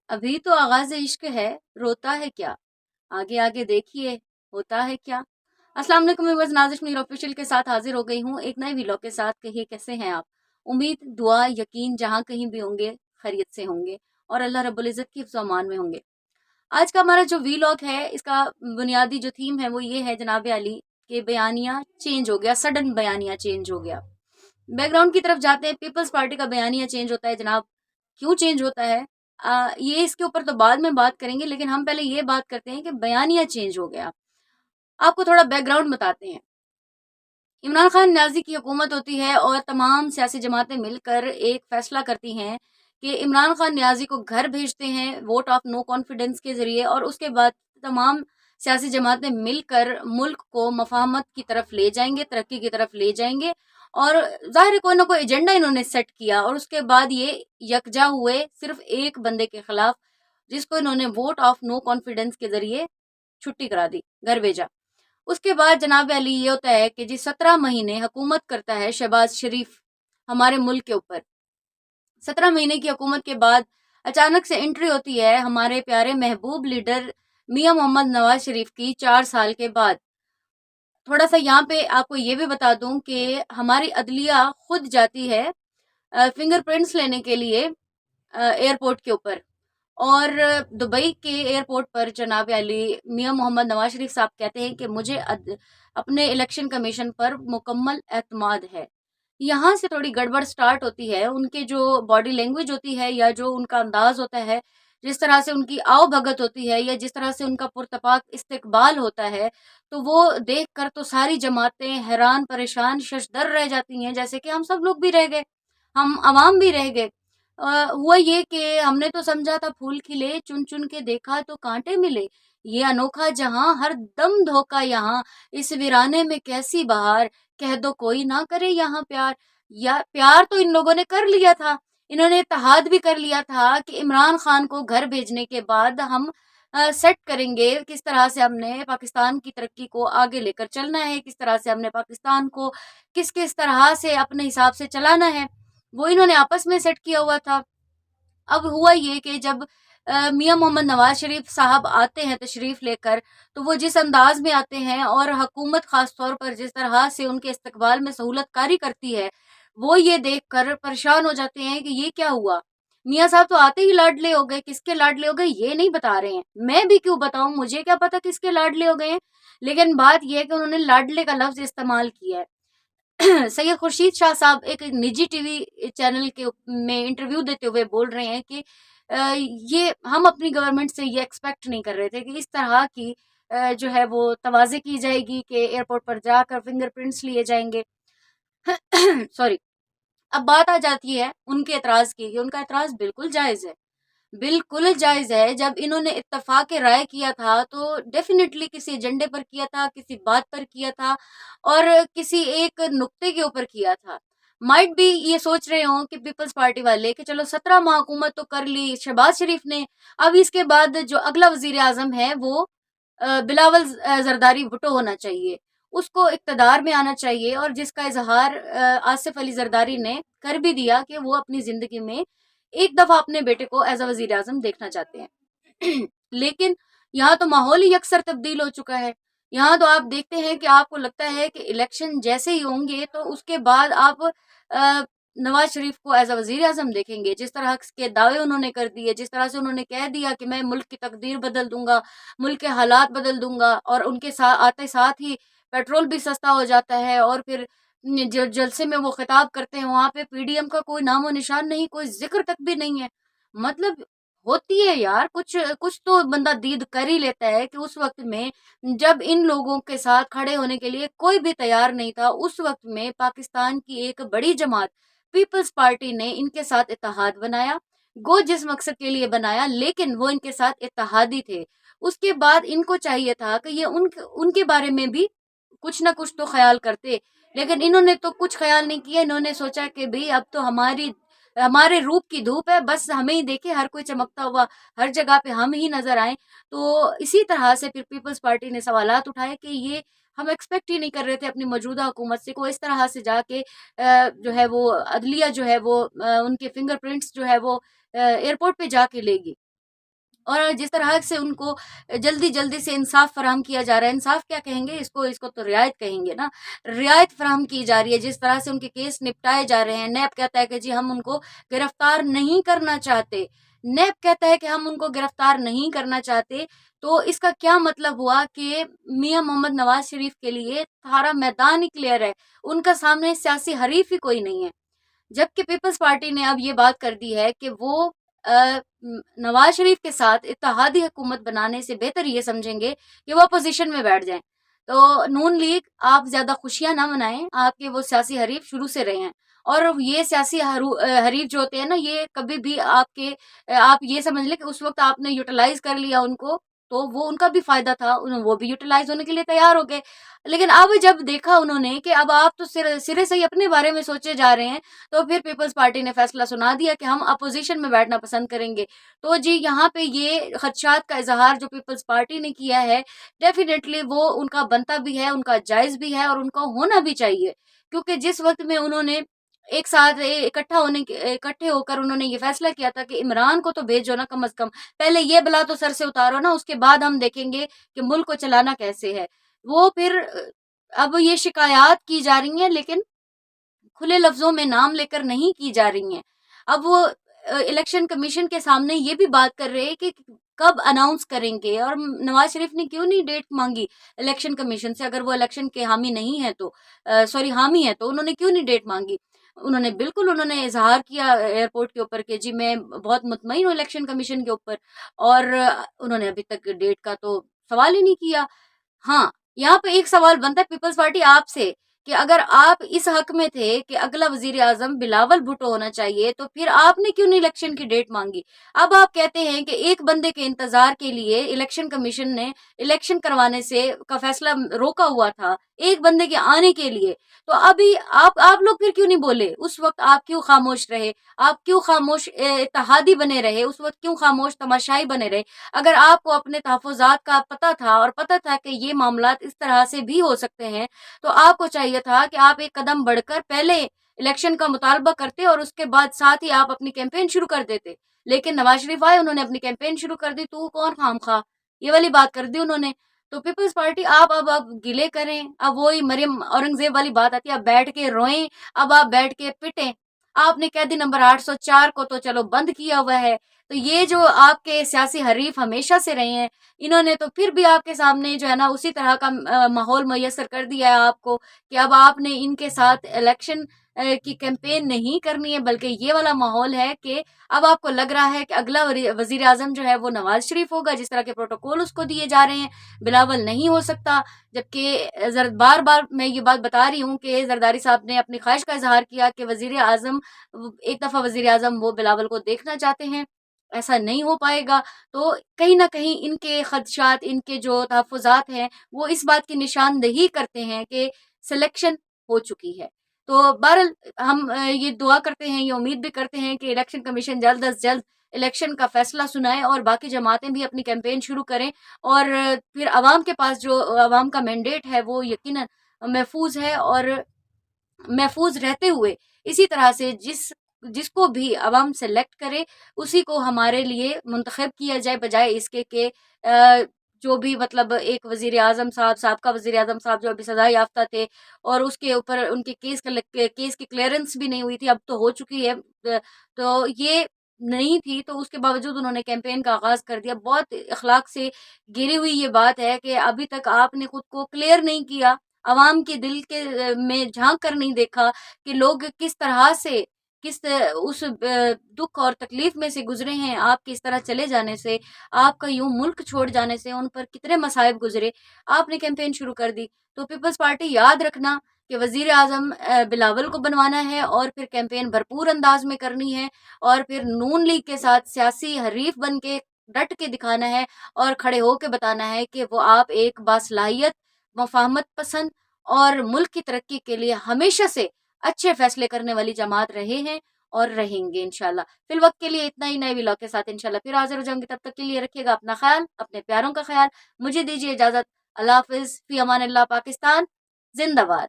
ابھی تو آغاز عشق ہے، روتا ہے کیا، آگے آگے دیکھیے ہوتا ہے کیا۔ السلام علیکم ویورز، نازش منیر آفیشیل کے ساتھ حاضر ہو گئی ہوں ایک نئے ویلاگ کے ساتھ۔ کہیے کیسے ہیں آپ؟ امید، دعا، یقین جہاں کہیں بھی ہوں گے خیریت سے ہوں گے اور اللہ رب العزت کی حفظ و امان میں ہوں گے۔ آج کا ہمارا جو ویلاگ ہے اس کا بنیادی جو تھیم ہے وہ یہ ہے جناب علی کہ بیانیہ چینج ہو گیا، سڈن بیانیہ چینج ہو گیا۔ بیک گراؤنڈ کی طرف جاتے ہیں، پیپلز پارٹی کا بیانیہ چینج ہوتا ہے جناب، کیوں چینج ہوتا ہے؟ یہ اس کے اوپر تو بعد میں بات کریں گے، لیکن ہم پہلے یہ بات کرتے ہیں کہ بیانیہ چینج ہو گیا۔ آپ کو تھوڑا بیک گراؤنڈ بتاتے ہیں۔ عمران خان نیازی کی حکومت ہوتی ہے اور تمام سیاسی جماعتیں مل کر ایک فیصلہ کرتی ہیں کہ عمران خان نیازی کو گھر بھیجتے ہیں ووٹ آف نو کانفیڈنس کے ذریعے، اور اس کے بعد تمام سیاسی جماعتیں مل کر ملک کو مفاہمت کی طرف لے جائیں گے، ترقی کی طرف لے جائیں گے، اور ظاہر کوئی نہ کوئی ایجنڈا انہوں نے سیٹ کیا، اور اس کے بعد یہ یکجا ہوئے صرف ایک بندے کے خلاف، جس کو انہوں نے ووٹ آف نو کانفیڈنس کے ذریعے چھٹی کرا دی، گھر بھیجا۔ اس کے بعد جناب علی یہ ہوتا ہے کہ 17 مہینے حکومت کرتا ہے شہباز شریف ہمارے ملک کے اوپر۔ 17 مہینے کی حکومت کے بعد اچانک سے انٹری ہوتی ہے ہمارے پیارے محبوب لیڈر میاں محمد نواز شریف کی 4 سال کے بعد۔ تھوڑا سا یہاں پہ آپ کو یہ بھی بتا دوں کہ ہماری عدلیہ خود جاتی ہے فنگر پرنٹس لینے کے لیے ایئرپورٹ کے اوپر، اور دبئی کے ایئرپورٹ پر جناب علی میاں محمد نواز شریف صاحب کہتے ہیں کہ مجھے اپنے الیکشن کمیشن پر مکمل اعتماد ہے۔ یہاں سے تھوڑی گڑبڑ سٹارٹ ہوتی ہے، ان کے جو باڈی لینگویج ہوتی ہے یا جو ان کا انداز ہوتا ہے، جس طرح سے ان کی آؤ بھگت ہوتی ہے یا جس طرح سے ان کا پرتپاک استقبال ہوتا ہے، تو وہ دیکھ کر تو ساری جماعتیں حیران پریشان ششدر رہ جاتی ہیں، جیسے کہ ہم سب لوگ بھی رہ گئے، ہم عوام بھی رہ گئے۔ ہوا یہ کہ ہم نے تو سمجھا تھا پھول کھلے، چن چن کے دیکھا تو کانٹے ملے، یہ انوکھا جہاں ہر دم دھوکا یہاں، اس ویرانے میں کیسی بہار، کہہ دو کوئی نہ کرے یہاں پیار۔ یا پیار تو ان لوگوں نے کر لیا تھا، انہوں نے اتحاد بھی کر لیا تھا کہ عمران خان کو گھر بھیجنے کے بعد ہم سیٹ کریں گے کس طرح سے ہم نے پاکستان کی ترقی کو آگے لے کر چلنا ہے، کس طرح سے ہم نے پاکستان کو کس طرح سے اپنے حساب سے چلانا ہے، وہ انہوں نے آپس میں سیٹ کیا ہوا تھا۔ اب ہوا یہ کہ جب میاں محمد نواز شریف صاحب آتے ہیں تشریف لے کر، تو وہ جس انداز میں آتے ہیں اور حکومت خاص طور پر جس طرح سے ان کے استقبال میں سہولت کاری کرتی ہے، وہ یہ دیکھ کر پریشان ہو جاتے ہیں کہ یہ کیا ہوا۔ میاں صاحب تو آتے ہی لاڈلے ہو گئے، کس کے لاڈلے ہو گئے یہ نہیں بتا رہے ہیں، میں بھی کیوں بتاؤں، مجھے کیا پتا کس کے لاڈلے ہو گئے ہیں، لیکن بات یہ ہے کہ انہوں نے لاڈلے کا لفظ استعمال کیا ہے۔ سید خورشید شاہ صاحب ایک نجی ٹی وی چینل کے میں انٹرویو دیتے ہوئے بول رہے ہیں کہ یہ ہم اپنی گورنمنٹ سے یہ ایکسپیکٹ نہیں کر رہے تھے کہ اس طرح کی جو ہے وہ توازی کی جائے گی کہ ایئرپورٹ پر جا کر فنگر پرنٹس لیے جائیں گے۔ سوری۔ اب بات آ جاتی ہے ان کے اعتراض کی، کہ ان کا اعتراض بالکل جائز ہے، بالکل جائز ہے۔ جب انہوں نے اتفاق رائے کیا تھا تو ڈیفینیٹلی کسی ایجنڈے پر کیا تھا، کسی بات پر کیا تھا، اور کسی ایک نقطے کے اوپر کیا تھا۔ مائٹ بھی یہ سوچ رہے ہوں کہ پیپلز پارٹی والے کہ چلو 17 ماہ حکومت تو کر لی شہباز شریف نے، ب اس کے بعد جو اگلا وزیر اعظم ہے وہ بلاول زرداری بھٹو ہونا چاہیے، اس کو اقتدار میں آنا چاہیے، اور جس کا اظہار آصف علی زرداری نے کر بھی دیا کہ وہ اپنی زندگی میں ایک دفعہ اپنے بیٹے کو ایز اے وزیر اعظم دیکھنا چاہتے ہیں۔ لیکن یہاں تو ماحول ہی یکسر تبدیل ہو چکا ہے۔ یہاں تو آپ دیکھتے ہیں کہ آپ کو لگتا ہے کہ الیکشن جیسے ہی ہوں گے تو اس کے بعد آپ نواز شریف کو ایز اے وزیر اعظم دیکھیں گے، جس طرح کے دعوے انہوں نے کر دیے، جس طرح سے انہوں نے کہہ دیا کہ میں ملک کی تقدیر بدل دوں گا، ملک کے حالات بدل دوں گا، اور ان کے ساتھ آتے ساتھ ہی پیٹرول بھی سستا ہو جاتا ہے، اور پھر جو جلسے میں وہ خطاب کرتے ہیں وہاں پہ پی ڈی ایم کا کوئی نام و نشان نہیں، کوئی ذکر تک بھی نہیں ہے۔ مطلب ہوتی ہے یار، کچھ تو بندہ دید کر ہی لیتا ہے کہ اس وقت میں جب ان لوگوں کے ساتھ کھڑے ہونے کے لیے کوئی بھی تیار نہیں تھا، اس وقت میں پاکستان کی ایک بڑی جماعت پیپلز پارٹی نے ان کے ساتھ اتحاد بنایا، گو جس مقصد کے لیے بنایا، لیکن وہ ان کے ساتھ اتحادی تھے۔ اس کے بعد ان کو چاہیے تھا کہ یہ ان کے بارے میں بھی کچھ نہ کچھ تو خیال کرتے، لیکن انہوں نے تو کچھ خیال نہیں کیا۔ انہوں نے سوچا کہ بھئی اب تو ہمارے روپ کی دھوپ ہے، بس ہمیں ہی دیکھے ہر کوئی چمکتا ہوا، ہر جگہ پہ ہم ہی نظر آئیں۔ تو اسی طرح سے پھر پیپلز پارٹی نے سوالات اٹھائے کہ یہ ہم ایکسپیکٹ ہی نہیں کر رہے تھے اپنی موجودہ حکومت سے، کو اس طرح سے جا کے جو ہے وہ عدلیہ جو ہے وہ ان کے فنگر پرنٹس جو ہے وہ ایئرپورٹ پہ جا کے لے گی۔ اور جس طرح سے ان کو جلدی جلدی سے انصاف فراہم کیا جا رہا ہے، انصاف کیا کہیں گے اس کو تو رعایت کہیں گے نا، رعایت فراہم کی جا رہی ہے، جس طرح سے ان کے کیس نپٹائے جا رہے ہیں. نیب کہتا ہے کہ جی ہم ان کو گرفتار نہیں کرنا چاہتے، نیب کہتا ہے کہ ہم ان کو گرفتار نہیں کرنا چاہتے. تو اس کا کیا مطلب ہوا کہ میاں محمد نواز شریف کے لیے سارا میدان ہی کلیئر ہے، ان کا سامنے سیاسی حریف ہی کوئی نہیں ہے. جبکہ پیپلز پارٹی نے اب یہ بات کر دی ہے کہ وہ نواز شریف کے ساتھ اتحادی حکومت بنانے سے بہتر یہ سمجھیں گے کہ وہ اپوزیشن میں بیٹھ جائیں. تو نون لیگ آپ زیادہ خوشیاں نہ منائیں، آپ کے وہ سیاسی حریف شروع سے رہے ہیں، اور یہ سیاسی حریف جو ہوتے ہیں نا، یہ کبھی بھی آپ یہ سمجھ لیں کہ اس وقت آپ نے یوٹیلائز کر لیا ان کو تو وہ ان کا بھی فائدہ تھا، وہ بھی یوٹیلائز ہونے کے لیے تیار ہو گئے. لیکن اب جب دیکھا انہوں نے کہ اب آپ تو سرے سے ہی اپنے بارے میں سوچے جا رہے ہیں، تو پھر پیپلز پارٹی نے فیصلہ سنا دیا کہ ہم اپوزیشن میں بیٹھنا پسند کریں گے. تو جی یہاں پہ یہ خدشات کا اظہار جو پیپلز پارٹی نے کیا ہے، ڈیفینیٹلی وہ ان کا بنتا بھی ہے، ان کا جائز بھی ہے، اور ان کا ہونا بھی چاہیے. کیونکہ جس وقت میں انہوں نے ایک ساتھ اکٹھے ہو کر انہوں نے یہ فیصلہ کیا تھا کہ عمران کو تو بھیجو نا، کم از کم پہلے یہ بلا تو سر سے اتارو نا، اس کے بعد ہم دیکھیں گے کہ ملک کو چلانا کیسے ہے. وہ پھر اب یہ شکایات کی جا رہی ہیں، لیکن کھلے لفظوں میں نام لے کر نہیں کی جا رہی ہیں. اب وہ الیکشن کمیشن کے سامنے یہ بھی بات کر رہے ہیں کہ کب اناؤنس کریں گے، اور نواز شریف نے کیوں نہیں ڈیٹ مانگی الیکشن کمیشن سے؟ اگر وہ الیکشن کے حامی نہیں ہے تو حامی ہے تو انہوں نے کیوں نہیں ڈیٹ مانگی؟ انہوں نے اظہار کیا ایئرپورٹ کے اوپر کہ جی میں بہت مطمئن ہوں الیکشن کمیشن کے اوپر، اور انہوں نے ابھی تک ڈیٹ کا تو سوال ہی نہیں کیا. ہاں، یہاں پہ ایک سوال بنتا ہے پیپلز پارٹی آپ سے کہ اگر آپ اس حق میں تھے کہ اگلا وزیر اعظم بلاول بھٹو ہونا چاہیے، تو پھر آپ نے کیوں نہیں الیکشن کی ڈیٹ مانگی؟ اب آپ کہتے ہیں کہ ایک بندے کے انتظار کے لیے الیکشن کمیشن نے الیکشن کروانے سے کا فیصلہ روکا ہوا تھا، ایک بندے کے آنے کے لیے. تو ابھی آپ لوگ پھر کیوں نہیں بولے؟ اس وقت آپ کیوں خاموش رہے؟ آپ کیوں خاموش اتحادی بنے رہے؟ اس وقت کیوں خاموش تماشائی بنے رہے؟ اگر آپ کو اپنے تحفظات کا پتہ تھا، اور پتہ تھا کہ یہ معاملات اس طرح سے بھی ہو سکتے ہیں، تو آپ کو چاہیے تھا کہ آپ ایک قدم بڑھ کر پہلے الیکشن کا مطالبہ کرتے، اور اس کے بعد ساتھ ہی آپ اپنی کیمپین شروع کر دیتے. لیکن نواز شریف آئے، انہوں نے اپنی کیمپین شروع کر دی، تو کون خام خواہ، یہ والی بات کر دی انہوں نے. تو پیپلز پارٹی اب گلے کریں، اب وہی مریم اورنگزیب والی بات آتی ہے، اب بیٹھ کے روئیں، اب آپ بیٹھ کے پٹیں. آپ نے قیدی نمبر 804 کو تو چلو بند کیا ہوا ہے، تو یہ جو آپ کے سیاسی حریف ہمیشہ سے رہے ہیں، انہوں نے تو پھر بھی آپ کے سامنے جو ہے نا اسی طرح کا ماحول میسر کر دیا ہے آپ کو کہ اب آپ نے ان کے ساتھ الیکشن کی کیمپین نہیں کرنی ہے، بلکہ یہ والا ماحول ہے کہ اب آپ کو لگ رہا ہے کہ اگلا وزیر اعظم جو ہے وہ نواز شریف ہوگا، جس طرح کے پروٹوکول اس کو دیے جا رہے ہیں. بلاول نہیں ہو سکتا. جبکہ بار بار میں یہ بات بتا رہی ہوں کہ زرداری صاحب نے اپنی خواہش کا اظہار کیا کہ وزیر اعظم ایک دفعہ وزیر اعظم وہ بلاول کو دیکھنا چاہتے ہیں. ایسا نہیں ہو پائے گا. تو کہیں نہ کہیں ان کے خدشات، ان کے جو تحفظات ہیں، وہ اس بات کی نشاندہی کرتے ہیں کہ سلیکشن ہو چکی ہے. تو بہرحال ہم یہ دعا کرتے ہیں، یہ امید بھی کرتے ہیں کہ الیکشن کمیشن جلد از جلد الیکشن کا فیصلہ سنائے، اور باقی جماعتیں بھی اپنی کیمپین شروع کریں، اور پھر عوام کے پاس جو عوام کا مینڈیٹ ہے وہ یقیناً محفوظ ہے، اور محفوظ رہتے ہوئے اسی طرح سے جس کو بھی عوام سلیکٹ کرے اسی کو ہمارے لیے منتخب کیا جائے، بجائے اس کے کہ جو بھی مطلب ایک وزیر اعظم صاحب، سابقہ وزیر اعظم صاحب جو ابھی سزا یافتہ تھے، اور اس کے اوپر ان کے کیس کی کلیئرنس بھی نہیں ہوئی تھی، اب تو ہو چکی ہے. تو یہ نہیں تھی، تو اس کے باوجود انہوں نے کیمپین کا آغاز کر دیا. بہت اخلاق سے گری ہوئی یہ بات ہے کہ ابھی تک آپ نے خود کو کلیئر نہیں کیا، عوام کے دل کے میں جھانک کر نہیں دیکھا کہ لوگ کس طرح سے اس دکھ اور تکلیف میں سے گزرے ہیں آپ کے اس طرح چلے جانے سے، آپ کا یوں ملک چھوڑ جانے سے، ان پر کتنے مصائب گزرے. آپ نے کیمپین شروع کر دی. تو پیپلز پارٹی یاد رکھنا کہ وزیر اعظم بلاول کو بنوانا ہے، اور پھر کیمپین بھرپور انداز میں کرنی ہے، اور پھر نون لیگ کے ساتھ سیاسی حریف بن کے ڈٹ کے دکھانا ہے، اور کھڑے ہو کے بتانا ہے کہ وہ آپ ایک باصلاحیت، مفاہمت پسند اور ملک کی ترقی کے لیے ہمیشہ سے اچھے فیصلے کرنے والی جماعت رہے ہیں اور رہیں گے انشاءاللہ. فی الوقت کے لیے اتنا ہی. نئے ولاگ کے ساتھ انشاءاللہ پھر حاضر ہو جاؤں گی. تب تک کے لیے رکھیے گا اپنا خیال، اپنے پیاروں کا خیال. مجھے دیجیے اجازت. اللہ حافظ. فی امان اللہ. پاکستان زندہ باد.